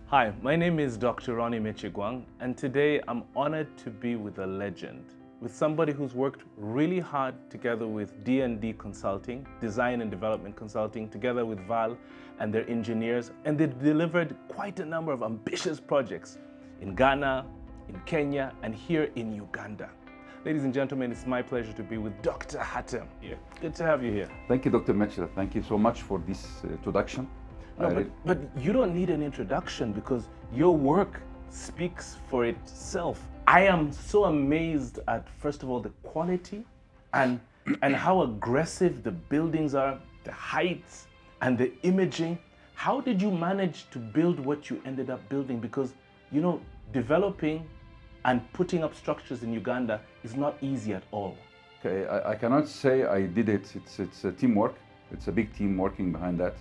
Hi, my name is Dr. Ronnie Mechigwang, and today I'm honored to be with a legend, with somebody who's worked really hard together with D&D Consulting, Design and Development Consulting, together with VAAL and their engineers, and they delivered quite a number of ambitious projects in Ghana, in Kenya, and here in Uganda. Ladies and gentlemen, it's my pleasure to be with Dr. Hatem here. Good to have you here. Thank you, Dr. Mitchell. Thank you so much for this introduction. No, but you don't need an introduction because your work speaks for itself. I am so amazed at, first of all, the quality and how aggressive the buildings are, the heights and the imaging. How did you manage to build what you ended up building? Because, you know, developing and putting up structures in Uganda is not easy at all. Okay, I cannot say I did it. It's a teamwork. It's a big team working behind that.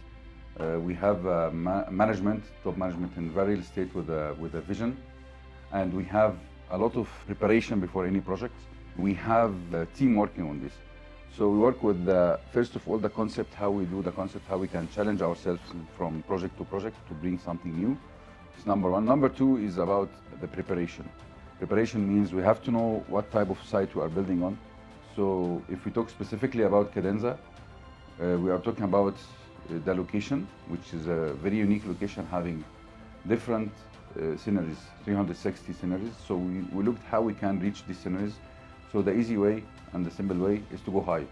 We have management, top management in VAAL Real Estate with a vision, and we have a lot of preparation before any project. We have a team working on this. So we work with, first of all, the concept, how we do the concept, how we can challenge ourselves from project to project to bring something new. It's number one. Number two is about the preparation. Preparation means we have to know what type of site we are building on. So if we talk specifically about Cadenza, we are talking about the location, which is a very unique location having different sceneries, 360 sceneries. So we looked how we can reach these sceneries. So the easy way and the simple way is to go high.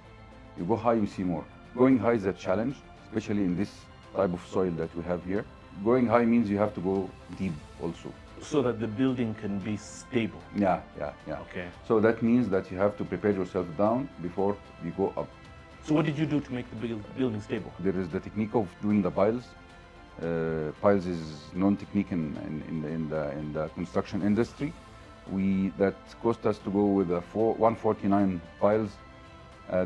You go high, you see more. Going high is a challenge, especially in this type of soil that we have here. Going high means you have to go deep also. So that the building can be stable. Yeah. Okay. So that means that you have to prepare yourself down before you go up. So what did you do to make the building stable? There is the technique of doing the piles. Piles is known technique in the construction industry. That cost us to go with 149 piles.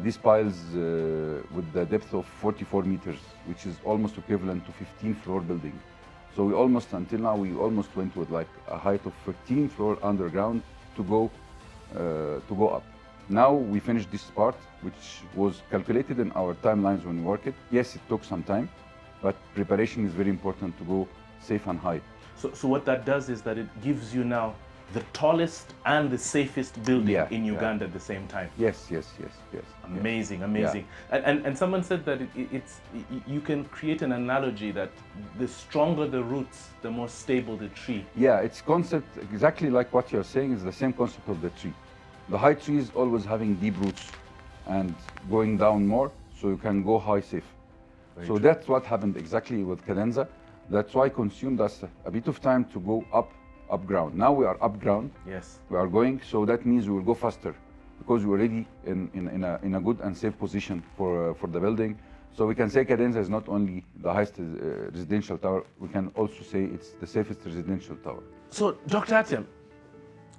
These piles with the depth of 44 meters, which is almost equivalent to 15-floor building. So we almost, until now, we almost went with like a height of 13 floor underground to go up. Now we finished this part, which was calculated in our timelines when we work it. Yes, it took some time, but preparation is very important to go safe and high. So what that does is that it gives you now the tallest and the safest building in Uganda at the same time. Yes. Amazing. And someone said that you can create an analogy that the stronger the roots, the more stable the tree. Yeah, it's concept exactly like what you're saying is the same concept of the tree. The high tree is always having deep roots and going down more, so you can go high safe. So that's what happened exactly with Cadenza. That's why it consumed us a bit of time to go up ground. Now we are up ground. Yes. We are going, so that means we will go faster because we're already in a good and safe position for the building. So we can say Cadenza is not only the highest residential tower, we can also say it's the safest residential tower. So Dr. Hatem,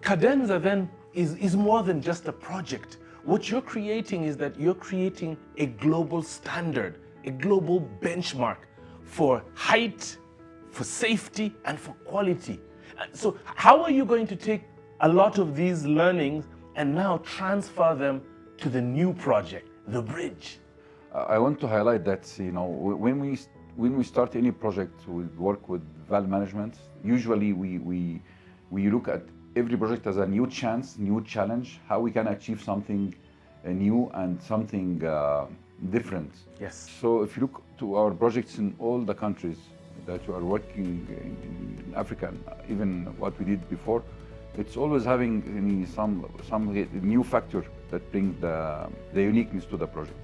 Cadenza then is more than just a project. What you're creating is that you're creating a global standard, a global benchmark for height, for safety, and for quality. So how are you going to take a lot of these learnings and now transfer them to the new project, the bridge? I want to highlight that, you know, when we start any project, we work with VAAL management. Usually we look at every project as a new chance, new challenge, how we can achieve something new and something different. Yes. So if you look to our projects in all the countries that you are working in Africa, and even what we did before, it's always having some new factor that brings the uniqueness to the project.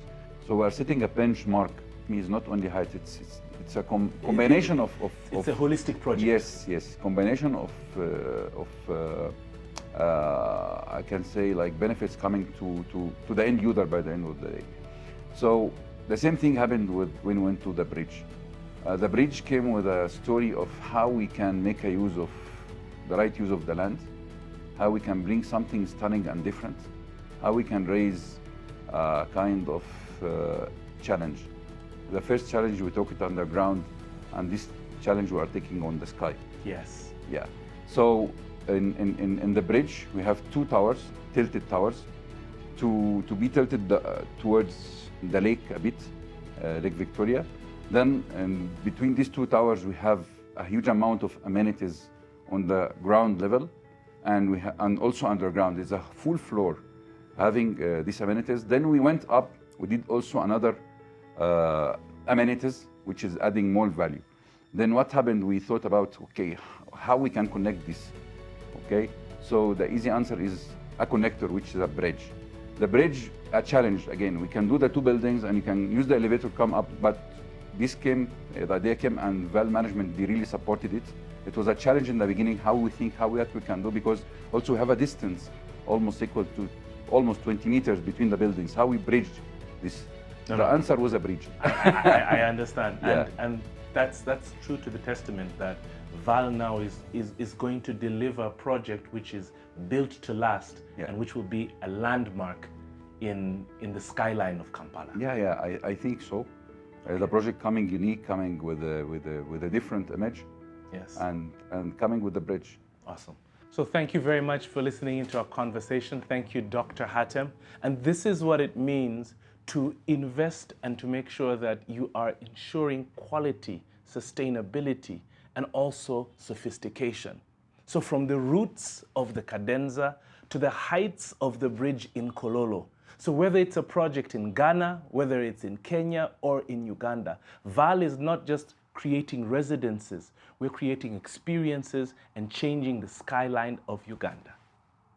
So we are setting a benchmark. It means not only height, it's a combination of It's a holistic project. Yes, combination of I can say like benefits coming to the end user by the end of the day. So the same thing happened when we went to the bridge. The bridge came with a story of how we can make a use of the right use of the land, how we can bring something stunning and different, how we can raise a kind of challenge. The first challenge we took it underground, and this challenge we are taking on the sky. Yes. Yeah. So in the bridge we have two towers, tilted towers, to be tilted towards the lake a bit, Lake Victoria. Then between these two towers we have a huge amount of amenities on the ground level, and and also underground. It's a full floor having these amenities. Then we went up. We did also another amenities, which is adding more value. Then what happened? We thought about, okay, how we can connect this. Okay, so the easy answer is a connector, which is a bridge. The bridge, a challenge again. We can do the two buildings, and you can use the elevator to come up, but this came, the idea came, and VAAL management, they really supported it. It was a challenge in the beginning, how we can do, because also we have a distance almost equal to almost 20 meters between the buildings. How we bridged this? The answer was a bridge. I understand, Yeah. and that's true to the testament that VAAL now is going to deliver a project which is built to last, Yeah. and which will be a landmark in the skyline of Kampala. Yeah, I think so. The project coming unique, coming with a different image, Yes. and coming with the bridge. Awesome. So thank you very much for listening into our conversation. Thank you, Dr. Hatem. And this is what it means to invest and to make sure that you are ensuring quality, sustainability, and also sophistication. So from the roots of the Cadenza to the heights of the bridge in Kololo. So whether it's a project in Ghana, whether it's in Kenya or in Uganda, VAAL is not just creating residences, we're creating experiences and changing the skyline of Uganda.